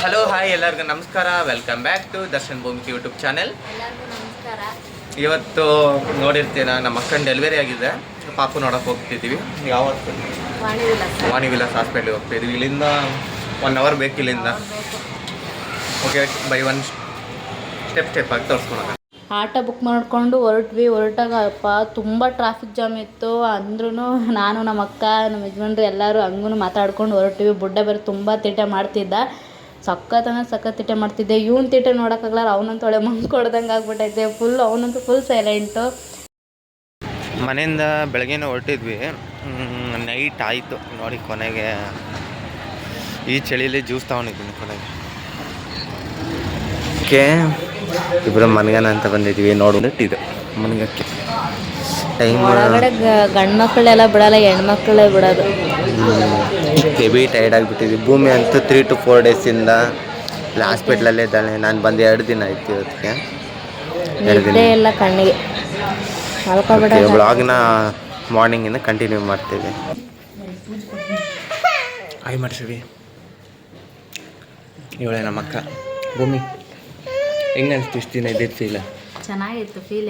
Hello hi ಎಲ್ಲರಿಗೂ ನಮಸ್ಕಾರ. Welcome back to Darshan Bhoomike YouTube channel. ಎಲ್ಲರಿಗೂ ನಮಸ್ಕಾರ. ಇವತ್ತು ನೋಡಿರ್ತೀರ ನಮ್ಮ ಅಕ್ಕನ ಡೆಲಿವರಿ ಆಗಿದೆ. ಪಾಪು ನೋಡೋಕೆ ಹೋಗ್ತಿದ್ದೀವಿ. ಯಾವತ್ತು ವಾಣಿ ವಿಲಾಸ್ ಹಾಸ್ಪಿಟ್ಲಿಗೆ ಹೋಗ್ತಿದ್ದೀವಿ. ಇಲ್ಲಿಂದ 1 ಅವರ್ ಬೇಕು ಇಲ್ಲಿಂದ. ಓಕೆ, ಬೈ ಒನ್ ಸ್ಟೆಪ್ ಆಗಿ ತೋರಿಸ್ಕೊಳೋಣ. ಆಟೋ ಬುಕ್ ಮಾಡ್ಕೊಂಡು ಹೊರಟಾಗಪ್ಪ ತುಂಬ ಟ್ರಾಫಿಕ್ ಜಾಮ್ ಇತ್ತು. ಅಂದ್ರೂ ನಾನು ನಮ್ಮ ಅಕ್ಕ ನಮ್ಮ ಯಜಮಾನ್ರು ಎಲ್ಲರೂ ಹಂಗೂ ಮಾತಾಡ್ಕೊಂಡು ಹೊರಟ್ವಿ. ಬುಡ್ಡ ಬೇರೆ ತುಂಬ ತೀಟೆ ಮಾಡ್ತಿದ್ದ. ಸಖತ್ ತೀಟೆ ಮಾಡ್ತಿದ್ದೆ. ಇವನು ತೀಟೆ ನೋಡೋಕ್ಕಾಗಲ್ಲ. ಅವನಂತ ಒಳ್ಳೆ ಮಂಗ್ ಕೊಡ್ದಂಗೆ ಆಗ್ಬಿಟ್ಟೈತೆ. ಅವನಂತೂ ಫುಲ್ ಸೈಲೆಂಟು. ಮನೆಯಿಂದ ಬೆಳಗ್ಗೆನೇ ಹೊರಟಿದ್ವಿ. ನೈಟ್ ಆಯಿತು ನೋಡಿ. ಕೊನೆಗೆ ಈ ಚಳಿಲಿ ಜ್ಯೂಸ್ ತಗೊಂಡಿದ್ದೀನಿ ಕೊನೆಗೆ. ಓಕೆ, ಇಬ್ಬರು ಮನ್ಗನ ಅಂತ ಬಂದಿದ್ದೀವಿ. ನೋಡಿಟ್ಟು ಮನ್ಗಕ್ಕೆ ಟೈಮ್ ಒಳಗಡೆ ಗಂಡು ಮಕ್ಕಳೆಲ್ಲ ಬಿಡಲ್ಲ, ಹೆಣ್ಮಕ್ಳೇ ಬಿಡೋದು. ಹೆವಿ ಟೈರ್ಡ್ ಆಗಿಬಿಟ್ಟಿದ್ವಿ. ಭೂಮಿ ಅಂತೂ 3 to 4 ಡೇಸಿಂದ ಇಲ್ಲ ಹಾಸ್ಪಿಟ್ಲಲ್ಲೇ ಇದ್ದಾಳೆ. ನಾನು ಬಂದು 2 ದಿನ ಆಯ್ತು ಇವತ್ತಿಗೆ. 2 ದಿನ ಎಲ್ಲ ಕಣ್ಣಿಗೆ ವ್ಲಾಗ್ನ ಮಾರ್ನಿಂಗಿಂದ ಕಂಟಿನ್ಯೂ ಮಾಡ್ತೀವಿ. ಹಾಯ್ ಮಾಡ್ತೀವಿ. ಇವಳೆ ನಮ್ಮ ಅಕ್ಕ ಭೂಮಿ. ಹೆಂಗೆ ಅನಿಸ್ತು ಇಷ್ಟು ದಿನ ಇದ್ದಿದ್ದು ಫೀಲ್? ಚೆನ್ನಾಗಿತ್ತು ಫೀಲ್.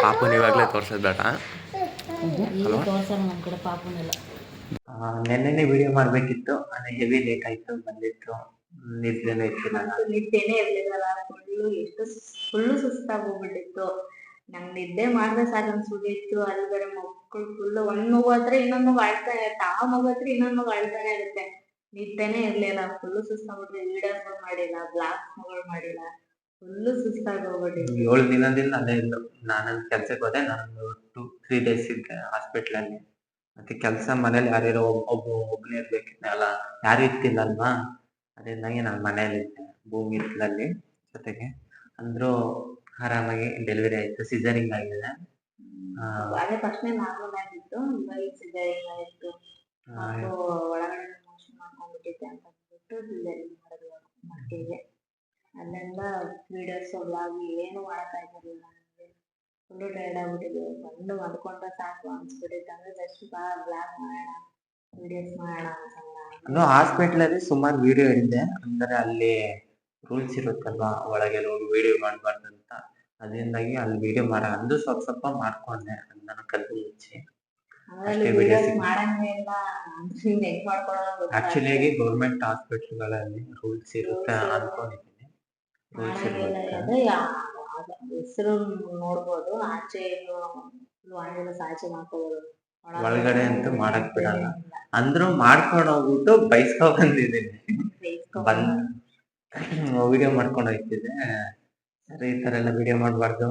ಪಾಪುನ ಇವಾಗಲೇ ತೋರ್ಸೋದು ಬೇಡ, ತೋರ್ಸಲ್ಲ ನಮ್ಮ ಕಡೆ ಪಾಪುನೆಲ್ಲ. ನೆನ್ನೆನೇ ವಿಡಿಯೋ ಮಾಡಬೇಕಿತ್ತು, ಆದರೆ ಹೆವಿ ಲೇಟ್ ಆಯಿತು. ಬಂದಿತ್ತು ನಿದ್ದೆನೇ ಇತ್ತು. ನಿದ್ದೆನೇ ಇರಲಿಲ್ಲ. ಫುಲ್ಲು ಸುಸ್ತಾಗಿ ಹೋಗ್ಬಿಟ್ಟಿತ್ತು. ನಂಗೆ ನಿದ್ದೆ ಮಾಡಿದ್ರೆ ಸಾಕು ಅನ್ಸ್ಬಿಟ್ಟಿತ್ತು. ಅಲ್ಲಿ ಬೇರೆ ಮಕ್ಕಳು ಫುಲ್ಲು, ಒಂದು ಮಗು ಹತ್ರ ಇನ್ನೊಂದು ಮಗು ಅಳ್ತಾ ಇರುತ್ತೆ, ಆ ಮಗು ಹತ್ರ ಇನ್ನೊಂದು ಮಗು ಅಳ್ತಾನೆ ಇರುತ್ತೆ. ನಿದ್ದೆನೇ ಇರಲಿಲ್ಲ. ಫುಲ್ಲು ಸುಸ್ತಾಗ್ಬಿಟ್ರೆ. ವೀಡಿಯೋಸ್ಗಳು ಮಾಡಿಲ್ಲ, ಬ್ಲಾಗ್ಸ್ಗಳು ಮಾಡಿಲ್ಲ. ಫುಲ್ಲು ಸುಸ್ತಾಗಿ ಹೋಗ್ಬಿಟ್ಟಿತ್ತು. 7 ದಿನದಿಂದ ಅದೇ ಇದ್ದು. ನಾನು ಕೆಲಸಕ್ಕೆ ಹೋದೆ. ನಾನು 2-3 ಡೇಸ್ ಇದ್ದೆ ಹಾಸ್ಪಿಟ್ಲಲ್ಲಿ. ಮತ್ತೆ ಕೆಲಸ ಮನೇಲಿ ಯಾರಿರೋ ಒಬ್ಬನೇ ಇರ್ಬೇಕಿತ್ತಲ್ಲ, ಯಾರು ಇರ್ತಿಲ್ಲಲ್ವಾ. ಅದರಿಂದಾಗಿ ನಾನು ಮನೇಲಿದ್ದೆ. ಭೂಮಿ ಇತ್ತಲಲ್ಲಿ ಜೊತೆಗೆ. ಅಂದರೂ ಆರಾಮಾಗಿ ಡೆಲಿವರಿ ಆಯಿತು. ಸಿಸರಿಂಗ್ ಆಗಿದೆ. ಅದೇ ಫಸ್ಟ್ನೇ ನಾರ್ಮಲ್ ಆಗಿತ್ತು, ಇವಾಗ ಸಿಸರಿಂಗ್ ಆಯಿತು. ಒಳಗಡೆ ಮೋಷನ್ ಮಾಡ್ಕೊಂಡ್ಬಿಟ್ಟಿದ್ದೆ ಅಂತ ಅಂದ್ಬಿಟ್ಟು ಸಿಸರಿಂಗ್ ಮಾಡ್ತಿದ್ದೆ. ಅಲ್ಲೆಲ್ಲ ವೀಡಿಯೋಸ್ ಬ್ಲಾಗ್ ಏನು ಮಾಡೋಕ್ಕಾಗಿರಲಿಲ್ಲ. ನನಗೆ ಫುಲ್ಲು ಟೈರ್ಡ್ ಆಗ್ಬಿಟ್ಟಿದ್ದೆ. ಬಂದು ಮಲ್ಕೊಂಡ್ರೆ ಸಾಕು ಅನ್ಸ್ಬಿಟ್ಟಿತ್ತು. ಅಂದರೆ ಜಸ್ಟ್ ಬ್ಲಾಗ್ ಮಾಡೋಣ, ವೀಡಿಯೋಸ್ ಮಾಡೋಣ ನಾನು ಹಾಸ್ಪಿಟ್ಲಲ್ಲಿ ಸುಮಾರು ವಿಡಿಯೋ ಇಡಿದೆ. ಅಂದರೆ ಅಲ್ಲಿ ರೂಲ್ಸ್ ಇರುತ್ತಲ್ವಾ, ಒಳಗೆ ಹೋಗಿ ವಿಡಿಯೋ ಮಾಡಬಾರ್ದು ಅಂತ. ಅದರಿಂದಾಗಿ ಅಲ್ಲಿ ವಿಡಿಯೋ ಅಂದು ಸ್ವಲ್ಪ ಮಾಡ್ಕೊಂಡೆ ನನ್ನ ಕದ್ದು ಮುಚ್ಚಿ. ಆಕ್ಚುಲಿಯಾಗಿ ಗೌರ್ಮೆಂಟ್ ಹಾಸ್ಪಿಟ್ಲ್ಗಳಲ್ಲಿ ರೂಲ್ಸ್ ಇರುತ್ತೆ ಅನ್ಕೊಂಡಿದ್ದೀನಿ. ಹೆಸರು ನೋಡ್ಬೋದು, ಆಚೆ ಆಚೆ ಮಾಡ್ಕೋಬಹುದು. ಒಳಗಡೆ ಅಂತೂ ಮಾಡಕ್ ಬಿಡಲ್ಲ. ಅಂದ್ರೂ ಮಾಡ್ಕೊಂಡು ಹೋಗ್ಬಿಟ್ಟು ಬೈಸ್ಕೊ ಬಂದಿದ್ದೀನಿ. ವಿಡಿಯೋ ಮಾಡ್ಕೊಂಡು ಹೋಗ್ತಿದ್ದೆ. ಸರಿ, ಈ ತರ ಎಲ್ಲ ವಿಡಿಯೋ ಮಾಡ್ಬಾರ್ದು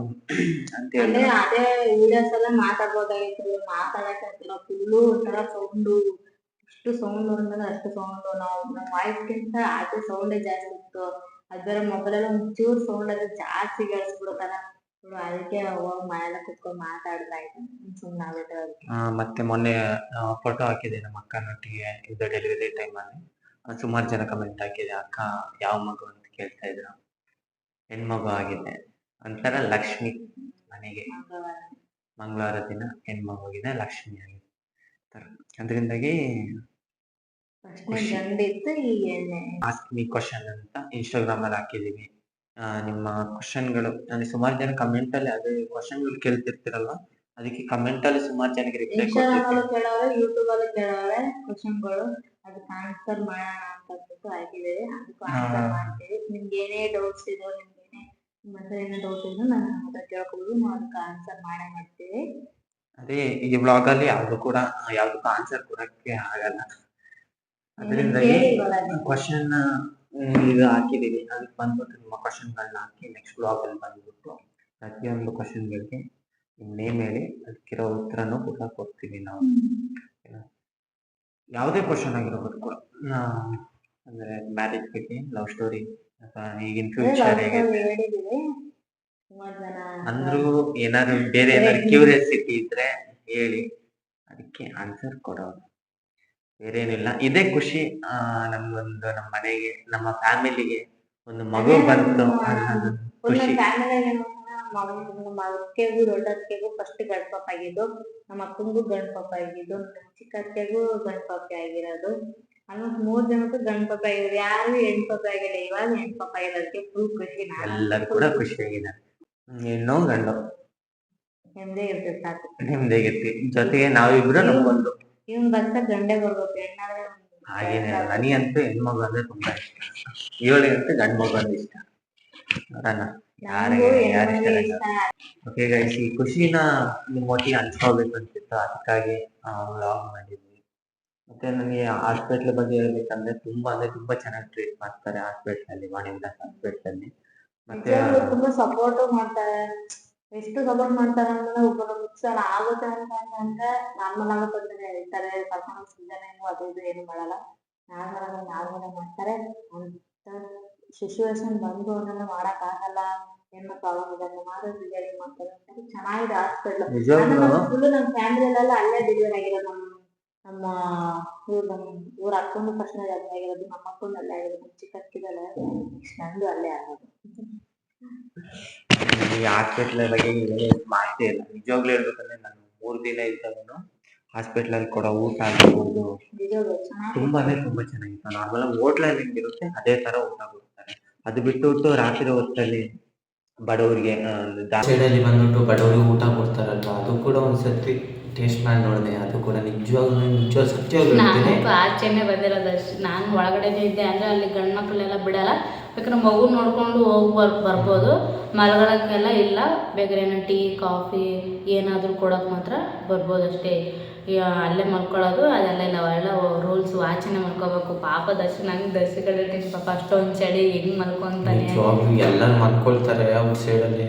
ಅಂತ ಹೇಳಿ ಅದೇ ವಿಡಿಯೋಸ್ ಎಲ್ಲ ಮಾತಾಡ್ಬೋದಾಗಿತ್ತು. ಮಾತಾಡಕ್ಕಾಗ್ತಿಲ್ಲ. ಫುಲ್ಲು ಒಂಥರ ಸೌಂಡು. ಇಷ್ಟು ಸೌಂಡ್ ಅಂದ್ರೆ ಅಷ್ಟು ಸೌಂಡು. ನಮ್ಮ ವಾಯ್ಸ್ಗಿಂತ ಆಚೆ ಸೌಂಡೇ ಜಾಸ್ತಿ ಇತ್ತು. ಅದು ಬೇರೆ ಮೊಬೈಲಲ್ಲಿ ಒಂಚೂರು ಸೌಂಡ್ ಆದ್ರೆ ಜಾಸ್ತಿ ಕೇಳಿಸ್ಬಿಡುತ್ತಲ್ಲ. ಅದಕ್ಕೆ ಹೋಗಿ ಮನೆಯಲ್ಲ ಕುತ್ಕೊಂಡು ಮಾತಾಡ್ದಾಯ್ತು. ಸುಮ್ಮನೆ ಆಗ್ಬಿಟ್ಟೆ ಅವ್ರಿಗೆ. ಮತ್ತೆ ಮೊನ್ನೆ ಫೋಟೋ ಹಾಕಿದೆ ನಮ್ಮ ಅಕ್ಕನೊಟ್ಟಿಗೆ ಇದು ಡೆಲಿವರಿ ಟೈಮಲ್ಲಿ. ಸುಮಾರು ಜನ ಕಮೆಂಟ್ ಹಾಕಿದೆ, ಅಕ್ಕ ಯಾವ ಮಗು ಅಂತ ಕೇಳ್ತಾ ಇದ್ರು. ಹೆಣ್ಮಗು ಆಗಿದೆ. ಒಂಥರ ಲಕ್ಷ್ಮಿ ಮನೆಗೆ. ಮಂಗಳವಾರ ದಿನ ಹೆಣ್ಮಗು ಆಗಿದೆ, ಲಕ್ಷ್ಮಿ ಆಗಿದೆ. ಅದರಿಂದಾಗಿ ಆಸ್ಕ್ ಮಿ ಕ್ವಶನ್ ಅಂತ ಇನ್ಸ್ಟಾಗ್ರಾಮ್ ಅಲ್ಲಿ ಹಾಕಿದೀವಿ. ನಿಮ್ಮ ಕ್ವಶನ್ಗಳು ನನಗೆ ಸುಮಾರು ಜನ ಕಮೆಂಟ್ ಅಲ್ಲಿ ಅದೇ ಕ್ವಶನ್ಗಳು ಕೇಳ್ತಿರ್ತಿರಲ್ವಾ, ಅದಕ್ಕೆ ಕಮೆಂಟ್ ಅಲ್ಲಿ ಸುಮಾರು ಜನಕ್ಕೆ ರಿಪ್ಲೈ ಕೇಳೋರೆ, ಯೂಟ್ಯೂಬ್ ಅಲ್ಲಿ ಕೇಳೋರೆ ಕ್ವಶನ್ಗಳು. ಅದಕ್ಕೆ ಆನ್ಸರ್ ಮಾಡೋಣ ಅಂತ ಅಂದ್ಬಿಟ್ಟು ಹಾಕಿದ್ದೀವಿ. ಅದಕ್ಕೂ ಆನ್ಸರ್ ಮಾಡ್ತೀವಿ. ನಿಮ್ಗೆ ಏನೇ ಡೌಟ್ಸ್ ಇದೋ, ನಿಮ್ಗೆ ಏನೇ ಡೌಟ್ ಇದ್ರು ನನ್ನ ಹತ್ರ ಕೇಳ್ಬೋದು. ನಾವು ಅದಕ್ಕೆ ಆನ್ಸರ್ ಮಾಡೇ ಮಾಡ್ತೀವಿ. ಅದೇ ಈ ಬ್ಲಾಗ್ ಅಲ್ಲಿ ಯಾವ್ದಕ್ಕೂ ಆನ್ಸರ್ ಕೊಡಕ್ಕೆ ಆಗಲ್ಲ. ಅದರಿಂದಾಗಿ ಕ್ವಶನ್ ಇದು ಹಾಕಿದೀವಿ. ಅದಕ್ಕೆ ಬಂದ್ಬಿಟ್ಟು ನಿಮ್ಮ ಕ್ವಶನ್ಗಳನ್ನ ಹಾಕಿ ನೆಕ್ಸ್ಟ್ ಬ್ಲಾಗ್ ಅಲ್ಲಿ ಬಂದ್ಬಿಟ್ಟು ಪ್ರತಿಯೊಂದು ಕ್ವಶನ್ಗಳಿಗೆ ನೇಮ್ ಹೇಳಿ ಅದಕ್ಕಿರೋ ಉತ್ತರನೂ ಕೂಡ ಕೊಡ್ತೀವಿ ನಾವು. ಯಾವುದೇ ಕ್ವಶನ್ ಆಗಿರೋದು ಕೂಡ, ಅಂದ್ರೆ ಮ್ಯಾರೇಜ್ ಬಗ್ಗೆ, ಲವ್ ಸ್ಟೋರಿ ಅಥವಾ ಈಗಿನ ಫ್ಯೂಚರ್ ಹೇಗಿದೆ, ಅಂದ್ರೂ ಏನಾದ್ರು ಬೇರೆ ಏನಾದ್ರು ಕ್ಯೂರಿಯಾಸಿಟಿ ಇದ್ರೆ ಹೇಳಿ, ಅದಕ್ಕೆ ಆನ್ಸರ್ ಕೊಡೋದು. ಬೇರೆ ಏನಿಲ್ಲ. ಇದೇ ಖುಷಿ. ನಮ್ಗೊಂದು ನಮ್ಮ ಮನೆಗೆ, ನಮ್ಮ ಫ್ಯಾಮಿಲಿಗೆ ಒಂದು ಮಗು ಬಂತು ಅನ್ನೋದು ಖುಷಿ. ನಮ್ಮ ಅಕ್ಕೆಗೂ ದೊಡ್ಡ ಅಕ್ಕೆಗೂ ಫಸ್ಟ್ ಗಂಡು ಪಾಪ ಆಗಿದ್ದು, ನಮ್ಮ ಅಕ್ಕಂಗೂ ಗಂಡು ಪಾಪ ಆಗಿದ್ದು, ನಮ್ಮ ಚಿಕ್ಕ ಅಕ್ಕೆಗೂ ಗಂಡು ಪಾಪ ಆಗಿರೋದು. ಆಲ್ಮೋಸ್ಟ್ 3 ಜನಕ್ಕೂ ಗಂಡು ಪಾಪ ಆಗಿದ್ರು, ಯಾರು ಹೆಣ್ಣು ಪಾಪ ಆಗಿಲ್ಲ. ಇವಾಗ ಹೆಣ್ಣು ಪಾಪ ಆಗಿರೋದಕ್ಕೆ ಫುಲ್ ಖುಷಿ. ಎಲ್ಲರೂ ಕೂಡ ಖುಷಿಯಾಗಿದ್ದಾರೆ. ಹೆಣ್ಣು ಗಂಡು ನೆಮ್ಮದಿ ಇರ್ತದೆ ಸಾಕು. ನಿಮ್ದೇಗಿರ್ತಿ ಜೊತೆಗೆ ನಾವಿಬ್ರು ನಮ್ಗೊಂದು ಇವ್ನ್ ಬಸ್ಸ ಗಂಡೆ ಬರ್ಬೇಕು, ಹೆಣ್ಣಾದ್ರೆ ಹಾಗೇನೆ. ನನಗಂತೂ ಹೆಣ್ಮಗು ಅಂದ್ರೆ ತುಂಬಾ ಇಷ್ಟ. ಇವಳಿಗಂತೂ ಗಂಡು ಮಗು ಅಂದ್ರೆ ಇಷ್ಟ. ನೋಡೋಣ ಓಕೆ ಗೈಸ್, ಈ ಖುಷಿನ ನಿಮ್ಮೊಟ್ಟಿಗೆ ಹಂಚ್ಕೋಬೇಕು ಅಂತಿತ್ತು, ಅದಕ್ಕಾಗಿ ವ್ಲಾಗ್ ಮಾಡಿದ್ವಿ. ಮತ್ತೆ ನನಗೆ ಹಾಸ್ಪಿಟ್ಲ್ ಬಗ್ಗೆ ಹೇಳ್ಬೇಕಂದ್ರೆ ತುಂಬಾ ಚೆನ್ನಾಗಿ ಟ್ರೀಟ್ ಮಾಡ್ತಾರೆ ಹಾಸ್ಪಿಟ್ಲ್ ಅಲ್ಲಿ, ವಾಣಿವಿಲಾಸ್ ಹಾಸ್ಪಿಟ್ಲ್ ಅಲ್ಲಿ. ಮತ್ತೆ ತುಂಬಾ ಸಪೋರ್ಟ್ ಮಾಡ್ತಾರೆ. ಎಷ್ಟು ಸಪೋರ್ಟ್ ಮಾಡ್ತಾರೆ ಅಂದ್ರೆ ಒಬ್ಬರು ಮುಗಿಸೋಣ ಆಗುತ್ತೆ ಅಂತಂದ್ರೆ ನಾರ್ಮಲ್ ಆಗುತ್ತೆ ಅಂತ ಹೇಳ್ತಾರೆ. ಕರ್ಕೊಂಡು ಸಿದ್ದನೇನು ಅದು ಇದು ಏನು ಮಾಡಲ್ಲ, ನಾರ್ಮಲ್ ಮಾಡ್ತಾರೆ. ಅಂತ ಸಿಚುವೇಶನ್ ಬಂದು ಅದನ್ನ ಮಾಡಕ್ ಆಗಲ್ಲ, ಏನೋ ಪ್ರಾಬ್ಲಮ್ ಇದೆ ಮಾತ್ರ ಡಿಲಿವರಿ ಮಾಡ್ತಾರೆ ಅಂತ ಚೆನ್ನಾಗಿದೆ ಹಾಸ್ಪಿಟ್ಲ್. ಫುಲ್ ನಮ್ಮ ಫ್ಯಾಮಿಲಿಯಲ್ಲೆಲ್ಲ ಅಲ್ಲೇ ಡೆಲಿವರಿ ಆಗಿರೋದು. ನಮ್ಮ ಊರ ಅಕ್ಕಂದು ಫಸ್ಟ್ ಅಲ್ಲೇ ಆಗಿರೋದು, ನಮ್ಮ ಅಕ್ಕಂದು ಅಲ್ಲೇ ಆಗಿರೋದು, ಚಿಕ್ಕಕ್ಕಿದಲ್ಲ ನೆಕ್ಸ್ಟ್ ನಂದು ಅಲ್ಲೇ ಆಗೋದು. ಈ ಹಾಸ್ಪಿಟ್ಲ್ ಬಗ್ಗೆ ಮಾಹಿತಿ ಇಲ್ಲ. ನಿಜವಾಗ್ಲೂ ಹೇಳ್ಬೇಕಂದ್ರೆ ನಾನು 3 ದಿನ ಇದ್ದಾಗನು ಹಾಸ್ಪಿಟ್ಲ್ ಅಲ್ಲಿ ಕೊಡೋ ಊಟ ಆಗಿರ್ಬೋದು ತುಂಬಾ ಚೆನ್ನಾಗಿತ್ತು. ನಾರ್ಮಲ್ ಹೋಟ್ಲಲ್ಲಿ ಹೆಂಗಿರುತ್ತೆ ಅದೇ ತರ ಊಟ ಕೊಡ್ತಾರೆ. ಅದು ಬಿಟ್ಟು ರಾತ್ರಿ ಹೊತ್ತಲ್ಲಿ ಬಡವರಿಗೆ ಸೈಡಲ್ಲಿ ಬಂದ್ಬಿಟ್ಟು ಬಡವರಿಗೆ ಊಟ ಕೊಡ್ತಾರಲ್ವ, ಅದು ಕೂಡ ಒಂದ್ಸತಿ ಟೇಸ್ಟ್ ಮಾಡಿ ನೋಡಿದೆ. ಅದು ಕೂಡ ನಿಜವಾಗ್ಲೂ ಸತ್ಯವಾಗ್ಲೂ ನಾನು ಆಚೆನೆ ಬಂದಿರೋದಷ್ಟು. ನಾನು ಒಳಗಡೆನೇ ಇದ್ದೆ, ಅಂದರೆ ಅಲ್ಲಿ ಗಂಡು ಮಕ್ಕಳೆಲ್ಲ ಬಿಡಲ್ಲ. ಬೇಕಾದ್ರೆ ಮಗು ನೋಡ್ಕೊಂಡು ಬರ್ಬೋದು, ಮಲಗೋಕ್ಕೆಲ್ಲ ಇಲ್ಲ. ಬೇಕಾದ್ರೆ ಏನೋ ಟೀ ಕಾಫಿ ಏನಾದರೂ ಕೊಡೋಕೆ ಮಾತ್ರ ಬರ್ಬೋದು ಅಷ್ಟೇ. ಅಲ್ಲೇ ಮಲ್ಕೊಳ್ಳೋದು ಅದೆಲ್ಲ ಇಲ್ಲ, ಅವೆಲ್ಲ ರೂಲ್ಸು. ಆಚೆನೆ ಮಲ್ಕೋಬೇಕು. ಪಾಪ ನಂಗೆ ದರ್ಶಿಗಳು ಪಾಪ ಅಷ್ಟೊಂದು ಚಳಿ ಹೆಂಗೆ ಮಲ್ಕೊಂತಾನೆ. ಎಲ್ಲರೂ ಮಲ್ಕೊಳ್ತಾರೆ ಅವ್ರ ಸೈಡಲ್ಲಿ.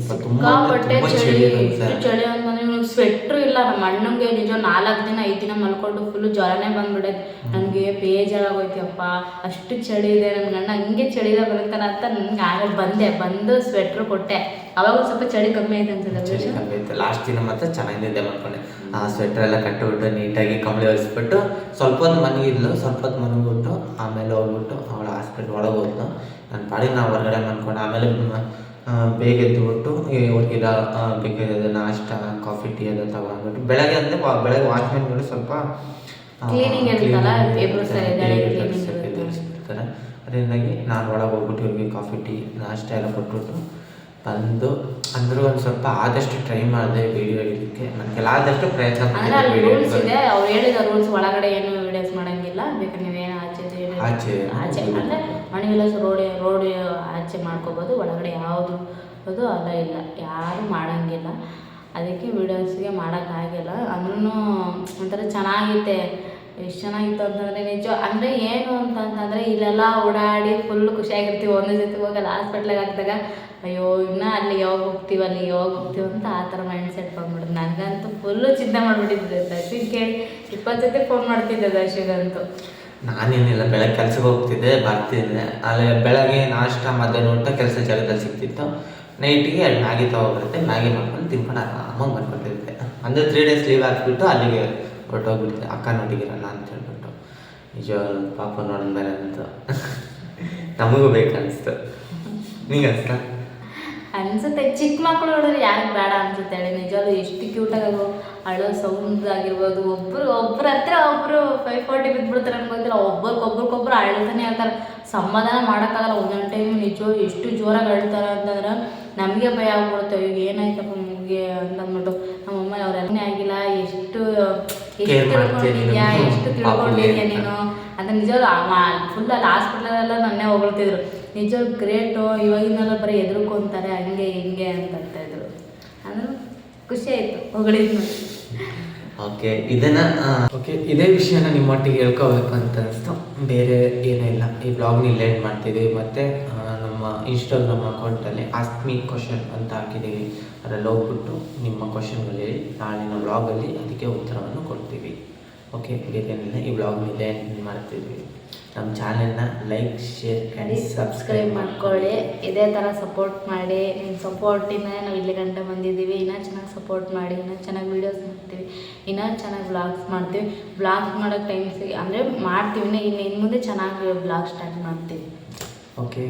ಸಿಕ್ಕಾಪಟ್ಟೆ ಚಳಿ, ಎಷ್ಟು ಚಳಿ ಅಂತಂದ್ರೆ ಇವ್ನಿಗೆ ಸ್ವೆಟ್ರು ಇಲ್ಲ. ನಮ್ಮ ಅಣ್ಣಂಗೆ ನಿಜ 4 ದಿನ 5 ದಿನ ಮಲ್ಕೊಂಡು ಫುಲ್ಲು ಜ್ವರನೇ ಬಂದ್ಬಿಡೈತೆ. ನನಗೆ ಬೇಜಾರಾಗೋಯ್ತಪ್ಪ, ಅಷ್ಟು ಚಳಿ ಇದೆ. ನನ್ನ ಗಂಡ ಹಂಗೆ ಚಳಿದ ಬರುತ್ತಾನೆ ಅಂತ ನನಗೆ ಆಗ ಬಂದು ಸ್ವೆಟ್ರು ಕೊಟ್ಟೆ. ಅವಾಗ ಸ್ವಲ್ಪ ಚಳಿ ಕಮ್ಮಿ ಐತೆ ಅನ್ಸುತ್ತೆ. ಲಾಸ್ಟ್ ದಿನ ಮಾತ್ರ ಚೆನ್ನಾಗಿದೆ ಮಲ್ಕೊಂಡೆ. ಆ ಸ್ವೆಟರ್ ಎಲ್ಲ ಕಟ್ಟಿಬಿಟ್ಟು ನೀಟಾಗಿ ಕಂಬಳಿ ಒರೆಸ್ಬಿಟ್ಟು ಸ್ವಲ್ಪ ಹೊತ್ತು ಮನಗಿದ್ಲು. ಸ್ವಲ್ಪ ಹೊತ್ತು ಮನಗಿಬಿಟ್ಟು ಆಮೇಲೆ ಹೋಗ್ಬಿಟ್ಟು ಅವಳು ಹಾಸ್ಪಿಟ್ಲ್ ಒಳಗೆ ಹೋದ್ಲು. ನನ್ನ ಪಾಡಿಗೆ ನಾವು ಹೊರಗಡೆ ಮನ್ಕೊಂಡು ಆಮೇಲೆ ಬೇಗ ಎದ್ದುಬಿಟ್ಟು ಇಲ್ಲ ಬೇಕಾದ ನಾಷ್ಟ ಕಾಫಿ ಟೀ ಎಲ್ಲ ತಗೊಂಡ್ಬಿಟ್ಟು ಬೆಳಗ್ಗೆ ಅಂದರೆ ಬೆಳಗ್ಗೆ ವಾಚ್ಮೆನ್ಗಳು ಸ್ವಲ್ಪ ಕ್ಲೀನಿಂಗ್ ಇರ್ತಾರೆ. ಅದರಿಂದಾಗಿ ನಾನು ಒಳಗೆ ಹೋಗ್ಬಿಟ್ಟು ಇವ್ರಿಗೆ ಕಾಫಿ ಟೀ ನಾಷ್ಟ ಎಲ್ಲ ಕೊಟ್ಬಿಟ್ಟು ಬಂದು ಅಂದರೂ ಒಂದು ಸ್ವಲ್ಪ ಆದಷ್ಟು ಟ್ರೈ ಮಾಡಿದೆ ವಿಡಿಯೋ ಹಿಡಿಯೋಕ್ಕೆ. ನನಗೆ ಆದಷ್ಟು ಪ್ರಯತ್ನ ಮಾಡಿದೆ. ರೂಲ್ಸ್ ಇದೆ, ಅವ್ರು ಹೇಳಿದ ರೂಲ್ಸ್ ಒಳಗಡೆ ಏನು ವಿಡಿಯೋಸ್ ಮಾಡೋಂಗಿಲ್ಲ. ಬೇಕಾದ್ರೆ ನೀವೇನು ಆಚೆ ಅಂದರೆ ವಾಣಿವಿಲಾಸ್ ರೋಡ್ ಆಚೆ ಮಾಡ್ಕೋಬೋದು. ಒಳಗಡೆ ಯಾವುದು ಅದು ಅಲ್ಲ ಇಲ್ಲ, ಯಾರು ಮಾಡೋಂಗಿಲ್ಲ. ಅದಕ್ಕೆ ವೀಡಿಯೋಸ್ಗೆ ಮಾಡೋಕ್ಕಾಗಿಲ್ಲ. ಅಂದ್ರೂ ಒಂಥರ ಚೆನ್ನಾಗಿತ್ತೆ. ಎಷ್ಟು ಚೆನ್ನಾಗಿತ್ತು ಅಂತಂದರೆ ನಿಜ. ಅಂದರೆ ಏನು ಅಂತಂತಂದರೆ ಇಲ್ಲೆಲ್ಲ ಓಡಾಡಿ ಫುಲ್ಲು ಖುಷಿಯಾಗಿರ್ತೀವಿ. ಒಂದೇ ಜೊತೆ ಹೋಗಲ್ಲ ಹಾಸ್ಪಿಟ್ಲಿಗೆ ಹಾಕಿದಾಗ ಅಯ್ಯೋ ಇನ್ನೂ ಅಲ್ಲಿ ಯಾವಾಗ ಹೋಗ್ತೀವಿ ಅಂತ ಆ ಥರ ಮೈಂಡ್ ಸೆಟ್ ಬಂದ್ಬಿಡುತ್ತೆ. ನನಗಂತೂ ಫುಲ್ಲು ಚಿಂತೆ ಮಾಡಿಬಿಟ್ಟಿದ್ದೆ. ದರ್ಶಿಗೆ ಕೇಳಿ 20 ಜೊತೆ ಫೋನ್ ಮಾಡ್ತಿದ್ದೆ ದರ್ಶಿಗಂತೂ. ನಾನೇನಿಲ್ಲ, ಬೆಳಗ್ಗೆ ಕೆಲ್ಸಕ್ಕೆ ಹೋಗ್ತಿದ್ದೆ ಬರ್ತಿದ್ದೆ. ಅಲ್ಲಿ ಬೆಳಗ್ಗೆ ನಾಷ್ಟ ಮಧ್ಯಾಹ್ನ ಊಟ ಕೆಲಸ ಜಾಗದಲ್ಲಿ ಸಿಗ್ತಿತ್ತು. ನೈಟಿಗೆ 2 ಮ್ಯಾಗಿ ತೊಗೊಬರುತ್ತೆ, ಮ್ಯಾಗಿ ಮಾಡ್ಕೊಂಡು ತಿನ್ಕೊಂಡು ಆರಾಮಾಗಿ ಮಾಡ್ಕೊತಿದ್ದೆ. ಅಂದರೆ 3 days ಲೀವ್ ಹಾಕ್ಬಿಟ್ಟು ಅಲ್ಲಿಗೆ ಹೊರಟೋಗ್ಬಿಡ್ತೆ ಅಕ್ಕನೊಟ್ಟಿಗಿರಲ್ಲ ಅಂತ ಹೇಳ್ಬಿಟ್ಟು. ನಿಜ ಪಾಪ ನೋಡಿದ್ಮೇಲೆ ಅಂತ ನಮಗೂ ಬೇಕನ್ನಿಸ್ತು. ನಿಂಗೆ ಅನಿಸ್ತಾ? ಅನ್ಸುತ್ತೆ. ಚಿಕ್ಕ ಮಕ್ಕಳು ನೋಡಿದ್ರೆ ಯಾರಿಗೆ ಬೇಡ ಅನ್ಸುತ್ತೆ ಹೇಳಿ. ನಿಜವಾಗ್ಲೂ ಎಷ್ಟು ಕ್ಯೂಟಾಗೋ ಅಳೋ ಸೌಂಡ್ ಆಗಿರ್ಬೋದು. ಒಬ್ಬರ ಹತ್ರ ಒಬ್ಬರು 540 ಬಿದ್ದುಬಿಡ್ತಾರೆ ಅನ್ಕೋತಿಲ್ಲ. ಒಬ್ರಿಗೊಬ್ರು ಅಳ್ತಾನೆ ಇರ್ತಾರೆ. ಸಮಾಧಾನ ಮಾಡೋಕ್ಕಾಗಲ್ಲ. ಒಂದೊಂದು ಟೈಮ್ ನಿಜ ಎಷ್ಟು ಜೋರಾಗಿ ಅಳ್ತಾರೆ ಅಂತಂದ್ರೆ ನಮಗೆ ಭಯ ಆಗ್ಬಿಡುತ್ತೆ. ಈಗ ಏನಾಯ್ತಪ್ಪ ನಮಗೆ ಅಂತಂದ್ಬಿಟ್ಟು ನಮ್ಮಮ್ಮ ಅವರೆಲ್ಲನೇ ಆಗಿಲ್ಲ, ಎಷ್ಟು ತಿಳ್ಕೊಂಡಿದ್ಯಾ ನೀನು ಅಂತ ನಿಜವಾಗ್ಲೂ ಫುಲ್ ಅಲ್ಲಿ ಹಾಸ್ಪಿಟ್ಲಲ್ಲೆಲ್ಲ ನನ್ನೇ ಹೊಗಳ್ತಿದ್ರು. ನಿಜವಾಗ್ಲೂ ಗ್ರೇಟು. ಇವಾಗಿನೆಲ್ಲ ಬರೀ ಎದುರ್ಕೊಂತಾರೆ ಹಂಗೆ ಹಿಂಗೆ ಅಂತಂತ ಇದ್ರು. ಅಂದ್ರೆ ಖುಷಿ ಆಯಿತು ಹೊಗಳಿದ್ನು. ಓಕೆ ಇದೇ ವಿಷಯನ ನಿಮ್ಮೊಟ್ಟಿಗೆ ಹೇಳ್ಕೋಬೇಕು ಅಂತ ಅನಿಸ್ತು. ಬೇರೆ ಏನೂ ಇಲ್ಲ. ಈ ಬ್ಲಾಗ್ನ ಇಲ್ಲೇ ಎಂಡ್ ಮಾಡ್ತಿದ್ದೀವಿ. ಮತ್ತು ನಮ್ಮ ಇನ್ಸ್ಟಾಗ್ರಾಮ್ ಅಕೌಂಟಲ್ಲಿ ಆಸ್ಕ್ ಮೀ ಕ್ವಶನ್ ಅಂತ ಹಾಕಿದ್ದೀವಿ. ಅದರಲ್ಲಿ ಹೋಗ್ಬಿಟ್ಟು ನಿಮ್ಮ ಕ್ವಶನ್ಗಳಲ್ಲಿ ನಾಳಿನ ಬ್ಲಾಗಲ್ಲಿ ಅದಕ್ಕೆ ಉತ್ತರವನ್ನು ಕೊಡ್ತೀವಿ. ಓಕೆ, ಬೇರೇನಿಲ್ಲ. ಈ ಬ್ಲಾಗ್ನ ಇಲ್ಲೇ ಎಂಡ್ ಮಾಡ್ತಿದ್ವಿ. ನಮ್ಮ ಚಾನೆಲ್ನ ಲೈಕ್ ಶೇರ್ ಆ್ಯಂಡ್ ಸಬ್ಸ್ಕ್ರೈಬ್ ಮಾಡ್ಕೊಳ್ಳಿ. ಇದೇ ಥರ ಸಪೋರ್ಟ್ ಮಾಡಿ. ನಿಮ್ಮ ಸಪೋರ್ಟಿಂದ ನಾವು ಇಲ್ಲಿ ಗಂಟೆ ಬಂದಿದ್ದೀವಿ. ಇನ್ನೂ ಚೆನ್ನಾಗಿ ಸಪೋರ್ಟ್ ಮಾಡಿ. ಇನ್ನೂ ಚೆನ್ನಾಗಿ ವೀಡಿಯೋಸ್ ಮಾಡ್ತೀವಿ, ಇನ್ನೂ ಚೆನ್ನಾಗಿ ಬ್ಲಾಗ್ಸ್ ಮಾಡ್ತೀವಿ. ಬ್ಲಾಗ್ ಮಾಡೋಕ್ಕೆ ಟೈಮ್ ಅಂದರೆ ಮಾಡ್ತೀವಿ. ಇನ್ನು ಮುಂದೆ ಚೆನ್ನಾಗಿ ಬ್ಲಾಗ್ ಸ್ಟಾರ್ಟ್ ಮಾಡ್ತೀವಿ. ಓಕೆ.